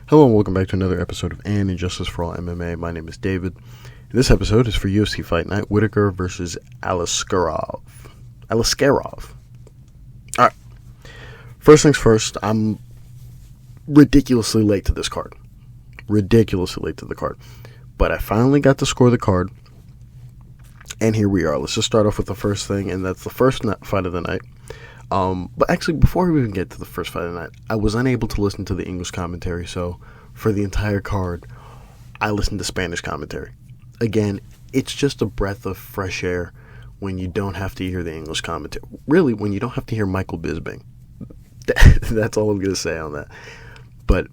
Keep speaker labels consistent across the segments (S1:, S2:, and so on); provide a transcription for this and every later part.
S1: Hello and welcome back to another episode of Injustice For All MMA. My name is David. And this episode is for UFC Fight Night, Whittaker v Aliskerov. Alright. First things first, I'm ridiculously late to this card. But I finally got to score the card. And here we are. Let's just start off with the first thing, and that's the first fight of the night. But actually, before we even get to the first fight of the night, I was unable to listen to the English commentary, so for the entire card, I listened to Spanish commentary. Again, it's just a breath of fresh air when you don't have to hear the English commentary. Really, when you don't have to hear Michael Bisping. That's all I'm going to say on that. But,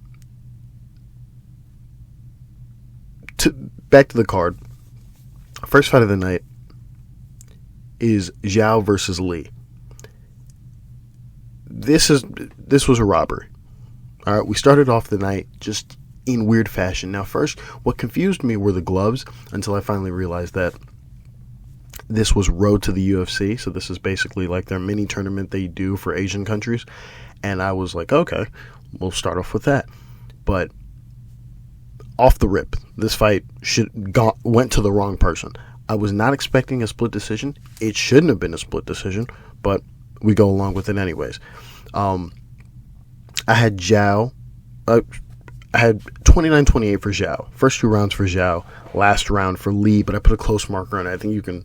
S1: back to the card. First fight of the night is Xiao versus Lee. This was a robbery. All right, we started off the night just in weird fashion. Now, first, what confused me were the gloves until I finally realized that this was Road to the UFC. So this is basically like their mini tournament they do for Asian countries. And I was like, okay, we'll start off with that. But off the rip, this fight went to the wrong person. I was not expecting a split decision. It shouldn't have been a split decision, but we go along with it anyways. I had Xiao. I had 29-28 for Xiao. First two rounds for Xiao. Last round for Lee, but I put a close marker on it. I think you can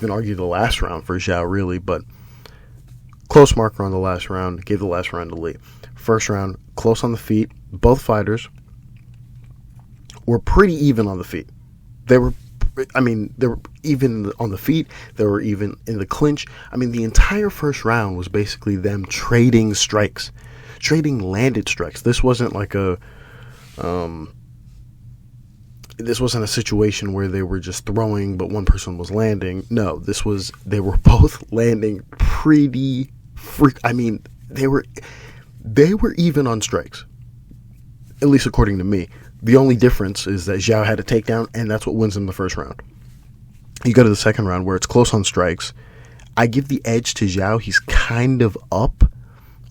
S1: argue the last round for Xiao, really, but close marker on the last round. Gave the last round to Lee. First round, close on the feet. Both fighters were pretty even on the feet. They were even on the feet. They were even in the clinch. I mean, the entire first round was basically them trading strikes, trading landed strikes. This wasn't like this wasn't a situation where they were just throwing, but one person was landing. No, they were both landing pretty they were even on strikes, at least according to me. The only difference is that Xiao had a takedown, and that's what wins him the first round. You go to the second round where it's close on strikes. I give the edge to Xiao. He's kind of up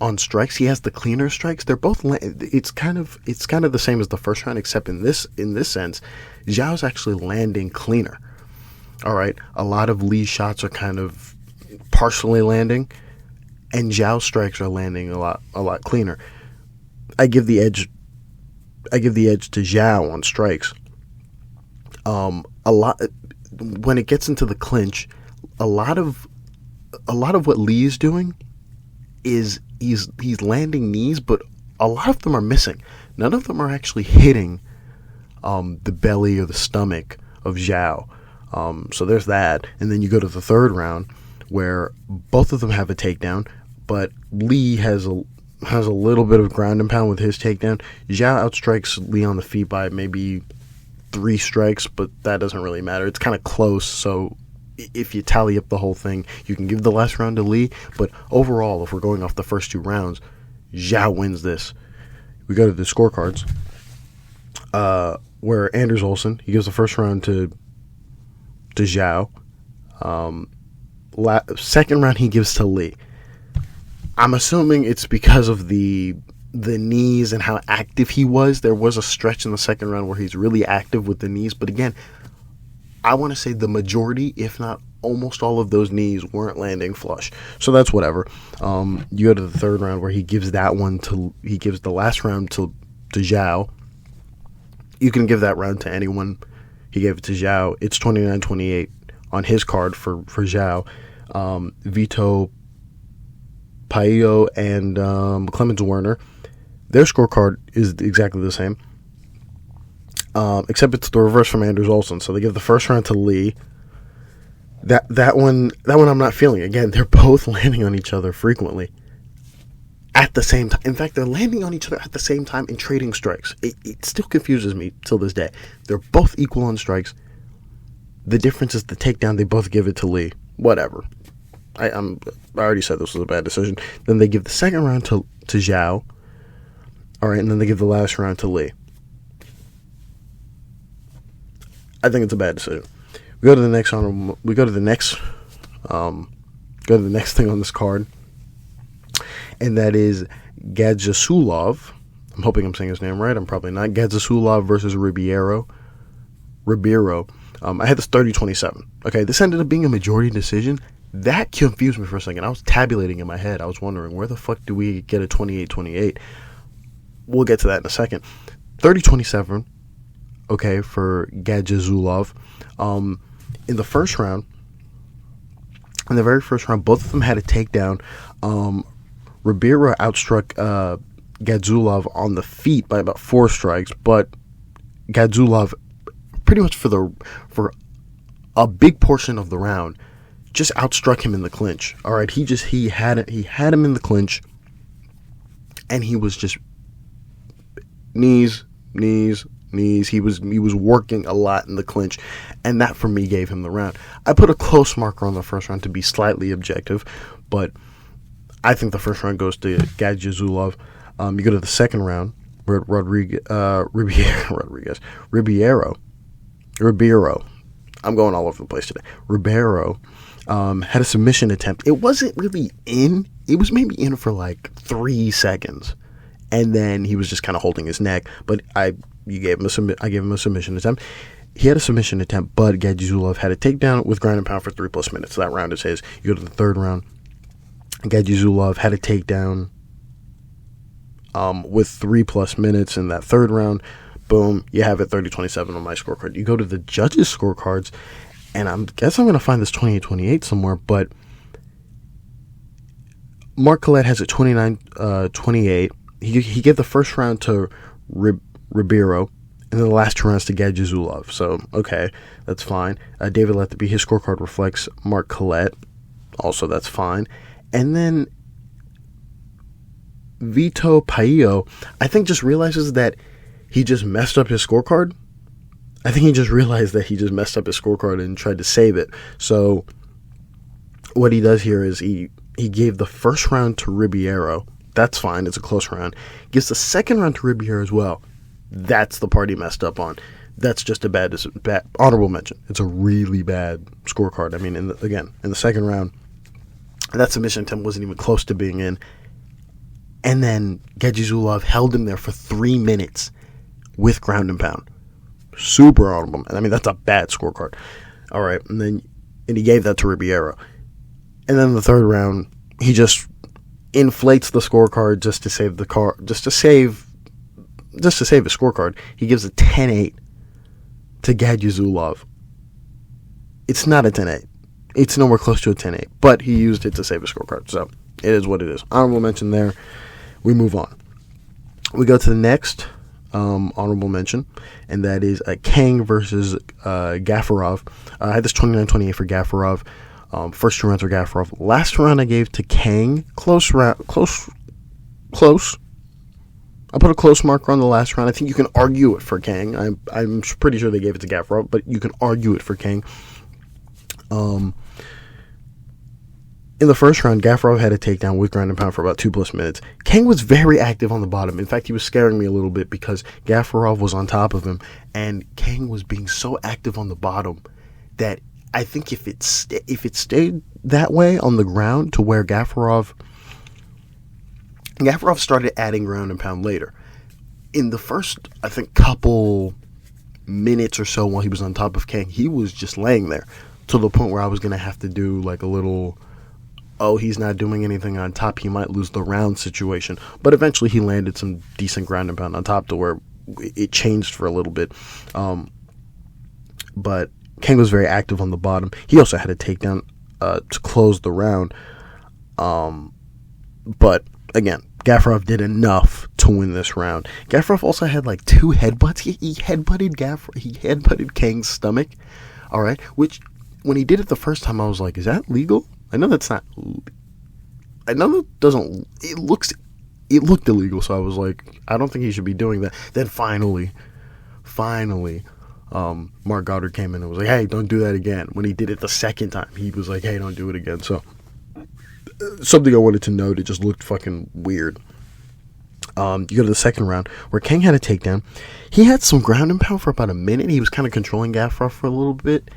S1: on strikes. He has the cleaner strikes. They're both. It's kind of the same as the first round, except in this sense, Xiao's actually landing cleaner. All right, a lot of Lee's shots are kind of partially landing, and Xiao's strikes are landing a lot cleaner. I give the edge to Xiao on strikes. When it gets into the clinch, a lot of what Lee is doing is he's landing knees, but a lot of them are missing. None of them are actually hitting the belly or the stomach of Xiao. So there's that. And then you go to the third round where both of them have a takedown, but Lee has a little bit of ground and pound with his takedown. Xiao outstrikes Lee on the feet by maybe 3 strikes, but that doesn't really matter. It's kind of close, so if you tally up the whole thing, you can give the last round to Lee. But overall, if we're going off the first 2 rounds, Xiao wins this. We go to the scorecards, where Anders Olsen, he gives the first round to Xiao. Second round he gives to Lee. I'm assuming it's because of the knees and how active he was. There was a stretch in the second round where he's really active with the knees. But again, I want to say the majority, if not almost all of those knees weren't landing flush. So that's whatever. You go to the third round where he gives the last round to Xiao. You can give that round to anyone. He gave it to Xiao. It's 29-28 on his card for Xiao. Vito Paio and Clemens Werner, their scorecard is exactly the same, except it's the reverse from Anders Olsen. So they give the first round to Lee. That one I'm not feeling. Again, they're both landing on each other frequently at the same time. In fact, they're landing on each other at the same time and trading strikes. It still confuses me till this day. They're both equal on strikes. The difference is the takedown. They both give it to Lee. Whatever. I already said this was a bad decision. Then they give the second round to Xiao. All right, and then they give the last round to Lee. I think it's a bad decision. We go to the next thing on this card, and that is Gadzhiyasulov I'm hoping I'm saying his name right. I'm probably not. Gadzhiyasulov versus Ribeiro. I had this 30-27. Okay, this ended up being a majority decision. That confused me for a second. I was tabulating in my head. I was wondering, where the fuck do we get a 28-28? We'll get to that in a second. 30-27, okay, for Gadzhiyasulov. In the first round, in the very first round, both of them had a takedown. Ribeiro outstruck Gadzhiyasulov on the feet by about 4 strikes, but Gadzhiyasulov pretty much for a big portion of the round just outstruck him in the clinch. All right, he had him in the clinch, and he was just knees. He was working a lot in the clinch, and that for me gave him the round. I put a close marker on the first round to be slightly objective, but I think the first round goes to Gadzhiyasulov. You go to the second round, where Ribeiro. I'm going all over the place today. Ribeiro had a submission attempt. It wasn't really in. It was maybe in for like 3 seconds, and then he was just kind of holding his neck. But I gave him a submission attempt. He had a submission attempt, but Gadzhiyasulov had a takedown with ground and pound for 3+ minutes. So that round is his. You go to the third round. Gadzhiyasulov had a takedown with 3+ minutes in that third round. Boom, you have it 30-27 on my scorecard. You go to the judges' scorecards, and I guess I'm going to find this 28-28 somewhere, but Mark Collette has it 29-28. He gave the first round to Ribeiro, and then the last 2 rounds to Gadzhiyasulov. So, okay, that's fine. David Lethaby, his scorecard reflects Mark Collette. Also, that's fine. And then Vito Paio, I think, just realizes that he just messed up his scorecard. I think he just realized that he just messed up his scorecard and tried to save it. So what he does here is he gave the first round to Ribeiro. That's fine. It's a close round. Gives the second round to Ribeiro as well. That's the part he messed up on. That's just a bad honorable mention. It's a really bad scorecard. I mean, in the second round, that submission attempt wasn't even close to being in. And then Gadzhiyasulov held him there for 3 minutes with ground and pound. Super honorable. I mean, that's a bad scorecard. All right, and he gave that to Ribeiro. And then the third round, he just inflates the scorecard just to save his scorecard. He gives a 10-8 to Gadzhiyasulov. It's not a 10-8. It's nowhere close to a 10-8, but he used it to save his scorecard. So it is what it is. Honorable mention there. We move on. We go to the next honorable mention, and that is Kang versus Gafurov. I had this 29-28 for Gafurov. First 2 rounds for Gafurov. Last round I gave to Kang. Close. I put a close marker on the last round. I think you can argue it for Kang. I'm pretty sure they gave it to Gafurov, but you can argue it for Kang. In the first round, Gafurov had a takedown with ground and pound for about 2+ minutes. Kang was very active on the bottom. In fact, he was scaring me a little bit because Gafurov was on top of him, and Kang was being so active on the bottom that I think if it stayed that way on the ground to where Gafurov started adding ground and pound later. In the first, I think, couple minutes or so while he was on top of Kang, he was just laying there to the point where I was going to have to do like a little, he's not doing anything on top, he might lose the round situation. But eventually he landed some decent ground and pound on top to where it changed for a little bit. But Kang was very active on the bottom. He also had a takedown to close the round. But again, Gafurov did enough to win this round. Gafurov also had like 2 headbutts. He headbutted Kang's stomach. All right, which when he did it the first time, I was like, is that legal? I know that doesn't. It looked illegal. So I was like, I don't think he should be doing that. Then finally, Mark Goddard came in and was like, hey, don't do that again. When he did it the second time, he was like, hey, don't do it again. So something I wanted to note, it just looked fucking weird. You go to the second round where Kang had a takedown. He had some ground and pound for about a minute. He was kind of controlling Gafurov for a little bit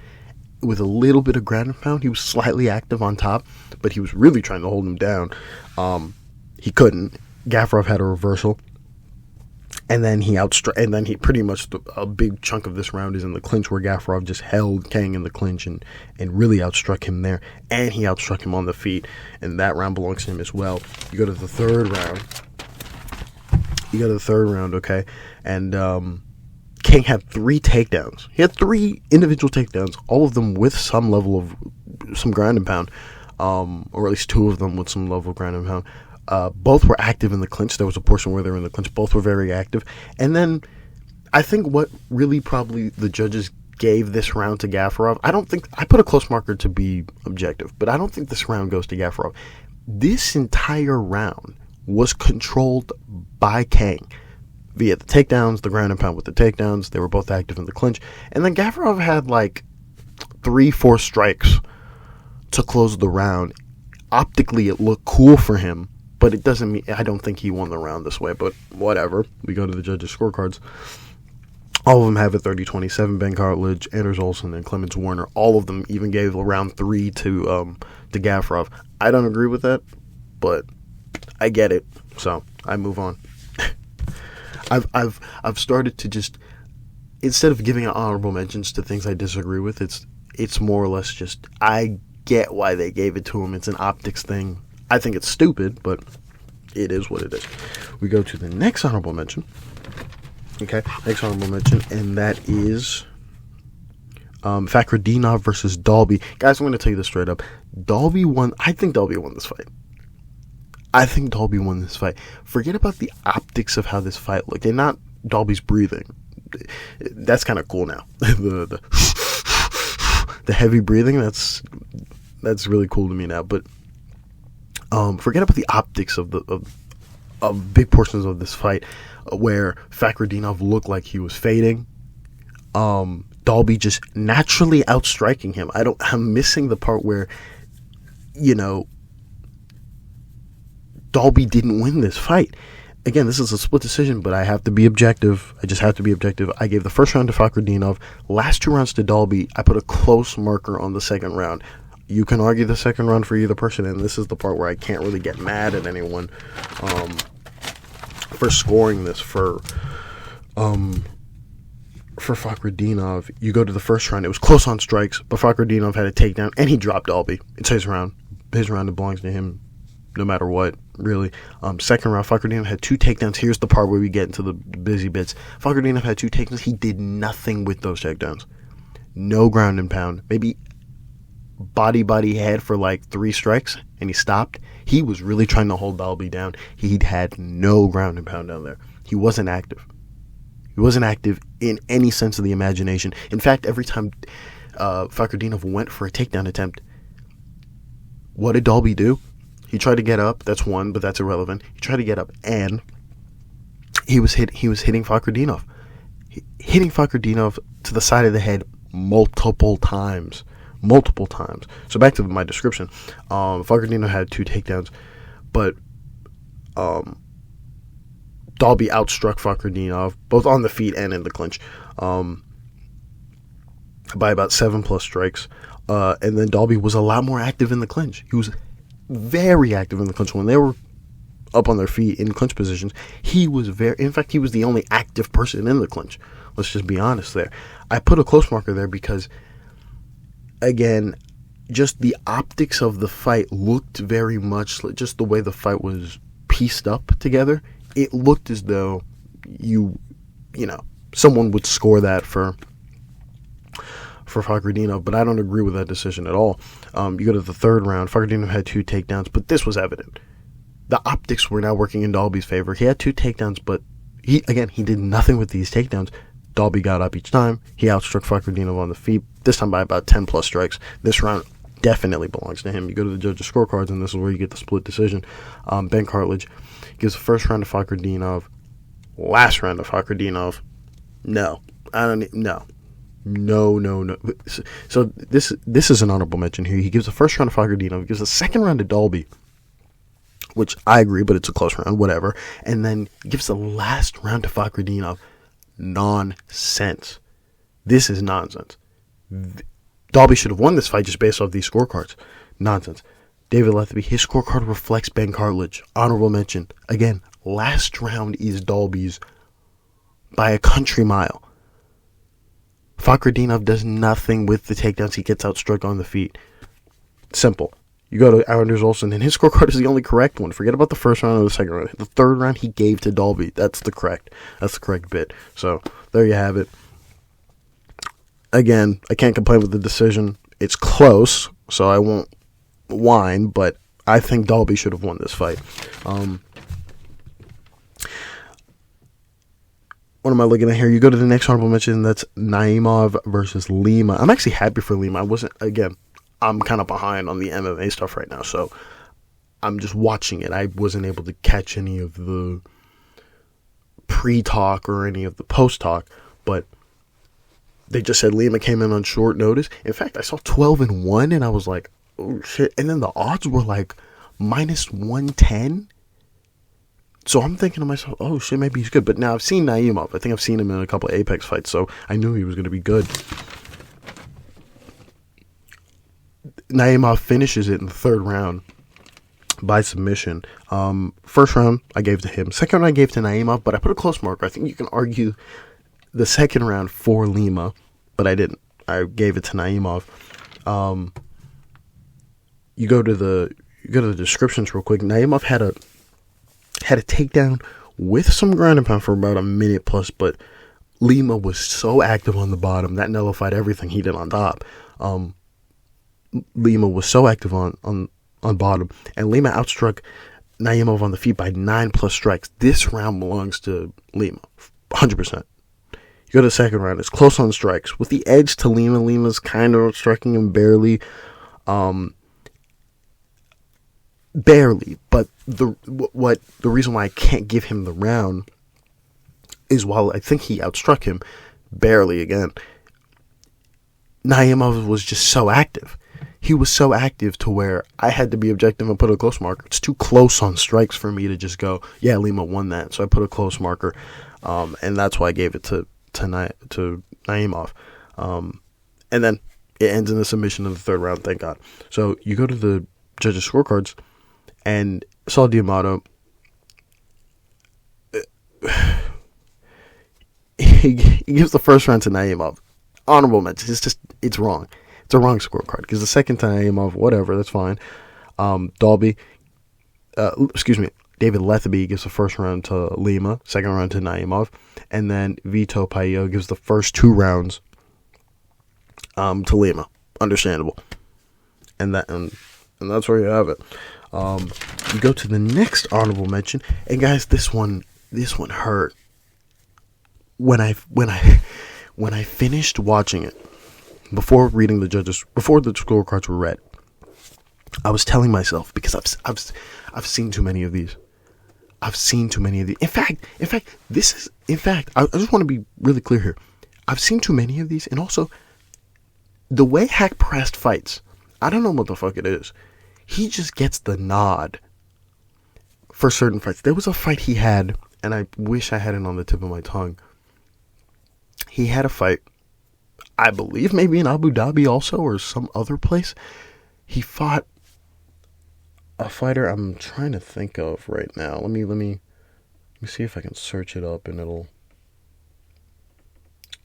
S1: with a little bit of ground and pound. He was slightly active on top, but he was really trying to hold him down. He couldn't. Gafurov had a reversal. And then he pretty much a big chunk of this round is in the clinch, where Gafurov just held Kang in the clinch and really outstruck him there. And he outstruck him on the feet. And that round belongs to him as well. You go to the third round. Okay? And Kang had 3 takedowns. He had 3 individual takedowns, all of them with some level of some ground and pound. Or at least 2 of them with some level of ground and pound. Both were active in the clinch. There was a portion where they were in the clinch. Both were very active. And then I think what really probably the judges gave this round to Gafurov, I put a close marker to be objective, but I don't think this round goes to Gafurov. This entire round was controlled by Kang via the takedowns, the ground and pound with the takedowns. They were both active in the clinch. And then Gafurov had like 3-4 strikes to close the round. Optically, it looked cool for him. But it doesn't mean, I don't think he won the round this way, but whatever. We go to the judges' scorecards. All of them have a 30-27. Ben Cartlidge, Anders Olsen, and Clemens Warner. All of them even gave round 3 to Gafurov. I don't agree with that, but I get it. So I move on. I've started to just, instead of giving honorable mentions to things I disagree with, it's more or less just, I get why they gave it to him. It's an optics thing. I think it's stupid, but it is what it is. We go to the next honorable mention. Okay, next honorable mention, and that is Fakhretdinov versus Dalby. Guys, I'm going to tell you this straight up. Dalby won. I think Dalby won this fight. Forget about the optics of how this fight looked, and not Dalby's breathing. That's kind of cool now. the heavy breathing, that's really cool to me now, but forget about the optics of big portions of this fight, where Fakhretdinov looked like he was fading. Dalby just naturally outstriking him. I'm missing the part where, Dalby didn't win this fight. Again, this is a split decision, but I have to be objective. I just have to be objective. I gave the first round to Fakhretdinov. Last 2 rounds to Dalby. I put a close marker on the second round. You can argue the second round for either person, and this is the part where I can't really get mad at anyone for scoring this for Fakhretdinov. You go to the first round, it was close on strikes, but Fakhretdinov had a takedown, and he dropped Dalby. It's his round. His round, it belongs to him no matter what, really. Second round, Fakhretdinov had 2 takedowns. Here's the part where we get into the busy bits. Fakhretdinov had 2 takedowns. He did nothing with those takedowns. No ground and pound. Maybe body head for like 3 strikes, and he stopped. He was really trying to hold Dalby down. He'd had no ground and pound down there. He wasn't active. He wasn't active in any sense of the imagination. In fact, every time Fakhretdinov went for a takedown attempt, what did Dalby do? He tried to get up. That's one, but that's irrelevant. He tried to get up, and he was hitting Fakhretdinov. Hitting Fakhretdinov to the side of the head multiple times. So back to my description. Fakhretdinov had 2 takedowns, but Dalby outstruck Fakhretdinov both on the feet and in the clinch by about 7+ strikes. And then Dalby was a lot more active in the clinch. He was very active in the clinch when they were up on their feet in clinch positions. He was in fact, he was the only active person in the clinch. Let's just be honest there. I put a close marker there because, again, just the optics of the fight looked very much like just the way the fight was pieced up together. It looked as though someone would score that for Fakhretdinov, but I don't agree with that decision at all. You go to the third round. Fakhretdinov had 2 takedowns, but this was evident. The optics were now working in Dalby's favor. He had 2 takedowns, but he did nothing with these takedowns. Dalby got up each time. He outstruck Fakhretdinov on the feet, this time by about 10+ strikes. This round definitely belongs to him. You go to the judges' scorecards, and this is where you get the split decision. Ben Cartlidge gives the first round to Fakhretdinov. Last round to Fakhretdinov. No. So this is an honorable mention here. He gives the first round to Fakhretdinov. He gives the second round to Dalby, which I agree, but it's a close round, whatever. And then gives the last round to Fakhretdinov. Nonsense. This is nonsense. Dalby should have won this fight just based off these scorecards. Nonsense. David Letheby, his scorecard reflects Ben Cartlidge. Honorable mention. Again, last round is Dalby's by a country mile. Fakhretdinov does nothing with the takedowns. He gets outstruck on the feet. Simple. You go to Anders Olsen, and his scorecard is the only correct one. Forget about the first round or the second round. The third round he gave to Dalby. That's the correct bit. So there you have it. Again, I can't complain with the decision. It's close, so I won't whine, but I think Dalby should have won this fight. What am I looking at here? You go to the next honorable mention, that's Naimov versus Lima. I'm actually happy for Lima. I'm kind of behind on the MMA stuff right now, so I'm just watching it. I wasn't able to catch any of the pre-talk or any of the post-talk, but they just said Lima came in on short notice. In fact, I saw 12-1, and I was like, oh, shit. And then the odds were like minus 110. So I'm thinking to myself, oh, shit, maybe he's good. But now I've seen Naimov. I think I've seen him in a couple of Apex fights, so I knew he was going to be good. Naimov finishes it in the third round by submission. First round, I gave to him. Second round, I gave to Naimov, but I put a close marker. I think you can argue the second round for Lima, but I didn't. I gave it to Naimov. You go to the descriptions real quick. Naimov had a takedown with some ground and pound for about a minute plus, but Lima was so active on the bottom that nullified everything he did on top. Lima was so active on bottom, and Lima outstruck Naimov on the feet by 9+ strikes. This round belongs to Lima, 100%. You go to the second round, it's close on strikes. With the edge to Lima, Lima's kind of striking him barely. Barely, but the reason why I can't give him the round is while I think he outstruck him barely again, Naimov was just so active. He was so active to where I had to be objective and put a close marker. It's too close on strikes for me to just go, yeah, Lima won that. So I put a close marker, and that's why I gave it to Naimov. And then it ends in a submission in the third round, thank God. So you go to the judges' scorecards, and Saul D'Amato, he gives the first round to Naimov. Honorable mention. It's wrong. It's a wrong scorecard because the second to Naimov, whatever, that's fine. David Letheby gives the first round to Lima, second round to Naimov, and then Vito Paio gives the first 2 rounds to Lima. Understandable. And that's where you have it. You go to the next honorable mention, and guys, this one hurt. When I finished watching it, before reading before the scorecards were read, I was telling myself, because I've seen too many of these. In fact, I just want to be really clear here. I've seen too many of these, and also the way Haqparast fights, I don't know what the fuck it is. He just gets the nod for certain fights. There was a fight he had, and I wish I had it on the tip of my tongue. He had a fight, I believe maybe in Abu Dhabi also, or some other place. He fought a fighter I'm trying to think of right now. Let me see if I can search it up, and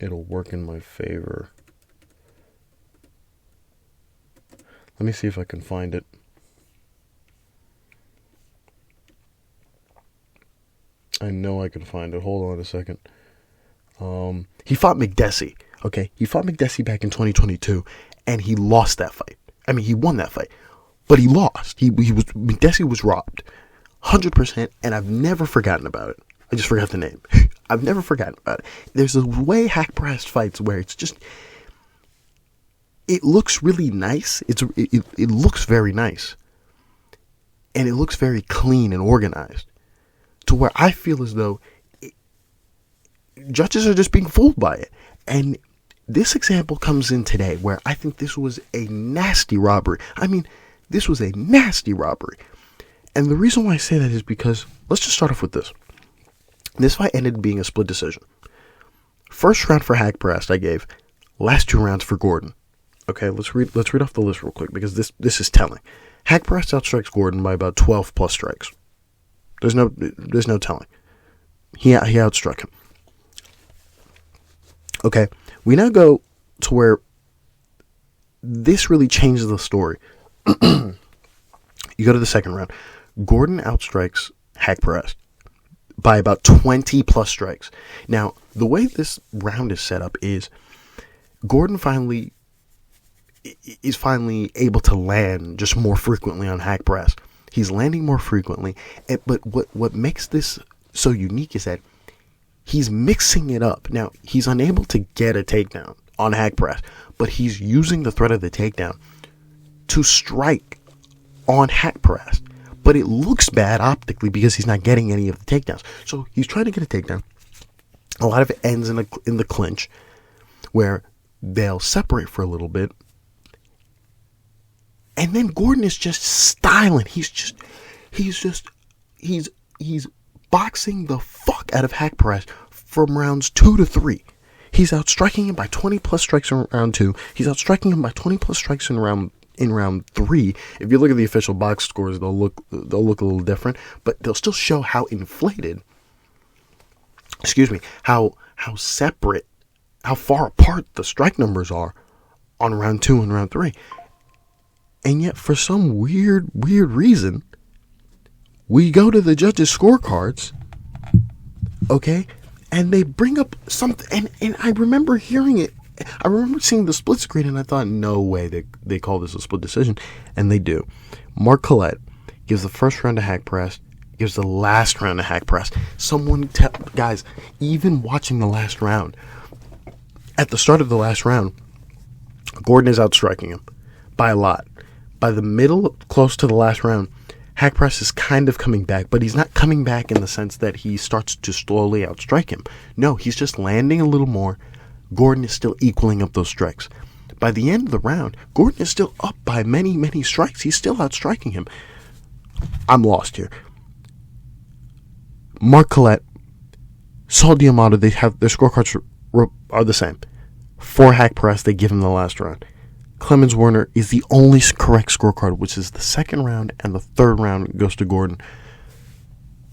S1: it'll work in my favor. Let me see if I can find it. I know I can find it. Hold on a second. He fought McDessie. Okay, he fought McDessie back in 2022, and he lost that fight. I mean, he won that fight, but he lost. McDessie was robbed, 100%, and I've never forgotten about it. I just forgot the name. I've never forgotten about it. There's a way Haqparast fights where it's just, it looks really nice. It looks very nice, and it looks very clean and organized, to where I feel as though judges are just being fooled by it. And this example comes in today where I think this was a nasty robbery. I mean, this was a nasty robbery. And the reason why I say that is because, let's just start off with this. This fight ended being a split decision. First round for Haqparast I gave. Last 2 rounds for Gordon. Okay, let's read off the list real quick, because this is telling. Haqparast outstrikes Gordon by about 12+ strikes. There's no telling. He outstruck him. Okay, we now go to where this really changes the story. You go to the second round. Gordon outstrikes Haqparast by about 20 plus strikes. Now, the way this round is set up is Gordon is finally able to land just more frequently on Haqparast. He's landing more frequently, but what makes this so unique is that he's mixing it up. Now, he's unable to get a takedown on Haqparast, but he's using the threat of the takedown to strike on Haqparast. But it looks bad optically because he's not getting any of the takedowns. So he's trying to get a takedown. A lot of it ends in the clinch, where they'll separate for a little bit. And then Gordon is just styling. He's boxing the fuck out of Haqparast from rounds 2 to 3. He's outstriking him by 20 plus strikes in round 2. He's outstriking him by 20 plus strikes in round 3. If you look at the official box scores, they'll look a little different, but they'll still show how inflated. How separate, how far apart the strike numbers are on round 2 and round 3. And yet, for some weird reason, we go to the judges' scorecards, okay, and they bring up something, and I remember hearing it. I remember seeing the split screen, and I thought, no way they call this a split decision, and they do. Mark Collette gives the first round to Haqparast, gives the last round to Haqparast. Guys, even watching the last round, at the start of the last round, Gordon is outstriking him by a lot. By the middle, close to the last round, Haqparast is kind of coming back, but he's not coming back in the sense that he starts to slowly outstrike him. No, he's just landing a little more. Gordon is still equaling up those strikes. By the end of the round, Gordon is still up by many, many strikes. He's still outstriking him. I'm lost here. Mark Collette, Saul D'Amato, they have their scorecards are the same. For Haqparast, they give him the last round. Clemens Werner is the only correct scorecard, which is the second round, and the third round goes to Gordon.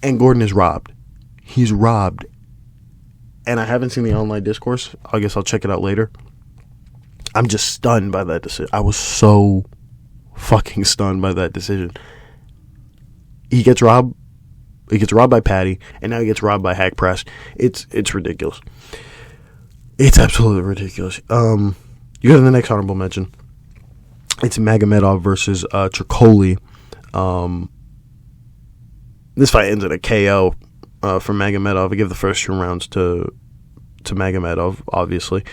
S1: And Gordon is robbed. He's robbed. And I haven't seen the online discourse. I guess I'll check it out later. I'm just stunned by that decision. I was so fucking stunned by that decision. He gets robbed. He gets robbed by Patty, and now he gets robbed by Haqparast. It's ridiculous. It's absolutely ridiculous. You go to the next honorable mention. It's Magomedov versus Trocoli. This fight ends in a KO for Magomedov. I give the first 2 rounds to Magomedov, obviously.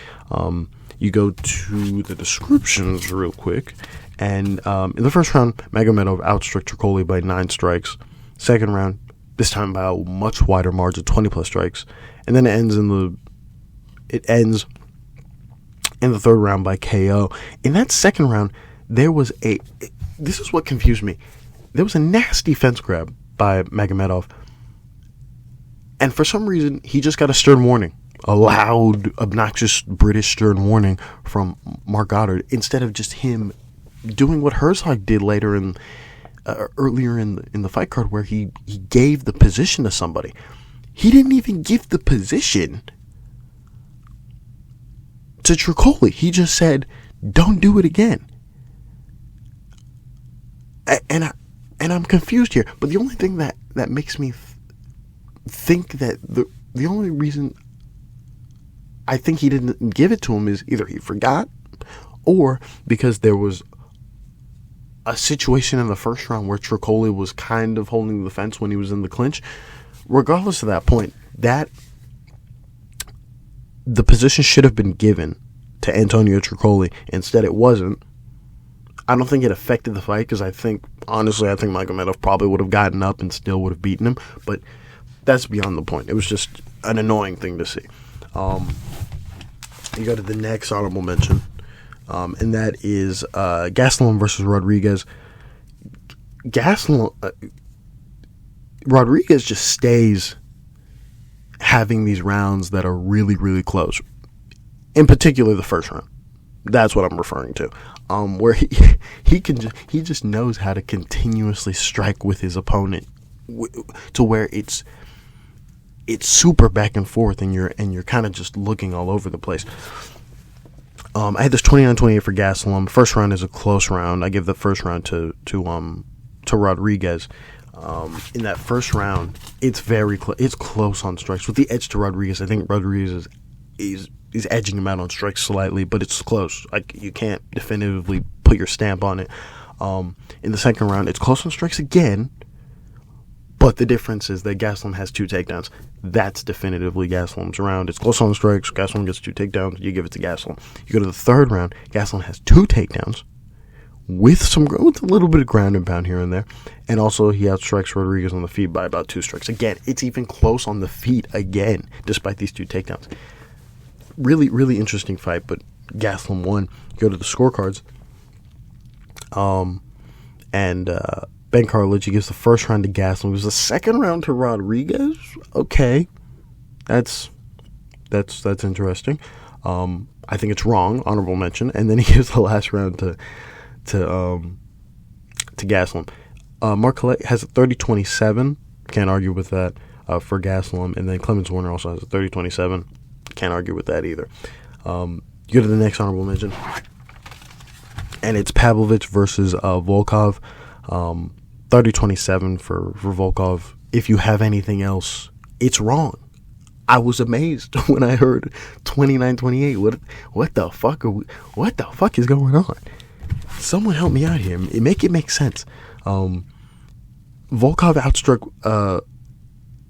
S1: You go to the descriptions real quick. And in the first round, Magomedov outstruck Trocoli by 9 strikes. Second round, this time by a much wider margin, 20 plus strikes. And then it ends in the third round by KO. In that second round, this is what confused me. There was a nasty fence grab by Magomedov. And for some reason, he just got a stern warning. A loud, obnoxious British stern warning from Mark Goddard, instead of just him doing what Herzog did earlier in the fight card, where he gave the position to somebody. He didn't even give the position to Trocoli. He just said, don't do it again. And I'm confused here. But the only thing that makes me think that the only reason I think he didn't give it to him is either he forgot, or because there was a situation in the first round where Trocoli was kind of holding the fence when he was in the clinch. Regardless of that point, that the position should have been given to Antonio Trocoli. Instead, it wasn't. I don't think it affected the fight, because I think Magomedov probably would have gotten up and still would have beaten him. But that's beyond the point. It was just an annoying thing to see. You go to the next honorable mention, and that is Gastelum versus Rodriguez. Rodriguez just stays having these rounds that are really, really close. In particular, the first round. That's what I'm referring to. Where he just knows how to continuously strike with his opponent, to where it's super back and forth, and you're kind of just looking all over the place. I had this 29-28 for Gastelum. First round is a close round. I give the first round to Rodriguez. In that first round, it's very it's close on strikes with the edge to Rodriguez. I think Rodriguez is edging him out on strikes slightly, but it's close. Like, you can't definitively put your stamp on it. In the second round, it's close on strikes again, but the difference is that Gastelum has 2 takedowns. That's definitively Gastelum's round. It's close on strikes. Gastelum gets 2 takedowns. You give it to Gastelum. You go to the third round. Gastelum has 2 takedowns with a little bit of ground and pound here and there, and also he outstrikes Rodriguez on the feet by about 2 strikes. Again, it's even close on the feet again, despite these 2 takedowns. Really, really interesting fight, but Gastelum won. You go to the scorecards, and Ben Carlich, he gives the first round to Gastelum. It was the second round to Rodriguez. Okay, that's interesting. I think it's wrong. Honorable mention. And then he gives the last round to Gastelum. Mark Collette has a 30-27. Can't argue with that for Gastelum. And then Clemens Warner also has a 30-27. Can't argue with that either. You go to the next honorable mention, and it's Pavlovich versus Volkov. 30-27 for Volkov. If you have anything else, it's wrong. I was amazed when I heard 29-28. What the fuck what the fuck is going on? Someone help me out here. Make it make sense. Volkov outstruck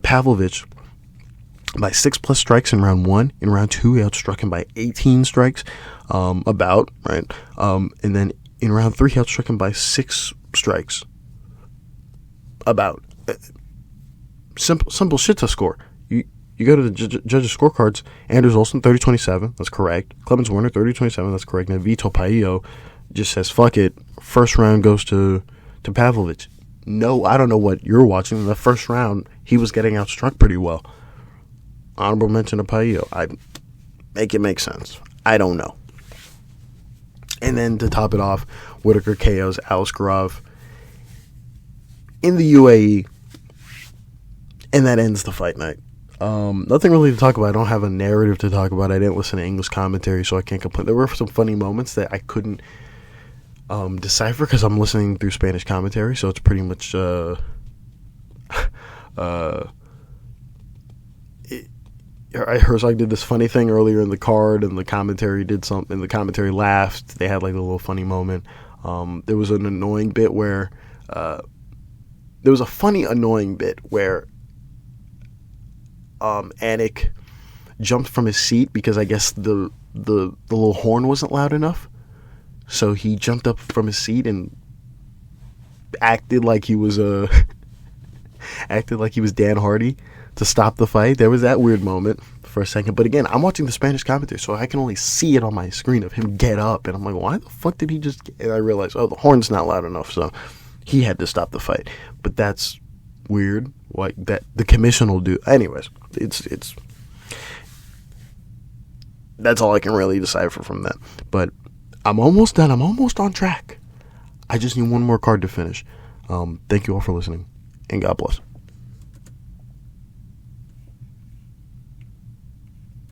S1: Pavlovich by 6+ strikes in round 1. In round 2, he outstruck him by 18 strikes, right? And then in round 3, he outstruck him by 6 strikes. Simple shit to score. You go to the judges' scorecards. Anders Olsen 30-27. That's correct. Clemens Warner 30-27. That's correct. And Vito Paillo just says fuck it. First round goes to Pavlovich. No, I don't know what you're watching. In the first round, he was getting outstruck pretty well. Honorable mention to Paillo. I make it make sense. I don't know. And then to top it off, Whittaker KOs Aliskerov in the UAE, and that ends the fight night. Nothing really to talk about. I don't have a narrative to talk about. I didn't listen to English commentary, so I can't complain. There were some funny moments that I couldn't decipher because I'm listening through Spanish commentary, so it's pretty much Herzog did this funny thing earlier in the card, and the commentary did something, and the commentary laughed. They had like a little funny moment. There was an annoying bit where there was a funny annoying bit where Anik jumped from his seat because I guess the little horn wasn't loud enough. So he jumped up from his seat and acted like he was Dan Hardy to stop the fight. There was that weird moment for a second. But again, I'm watching the Spanish commentary, so I can only see it on my screen of him get up. And I'm like, why the fuck did he just get... And I realized, the horn's not loud enough, so he had to stop the fight. But that's weird. Like, that the commission will do. Anyways, it's that's all I can really decipher from that. But I'm almost done. I'm almost on track. I just need one more card to finish. Thank you all for listening, and God bless.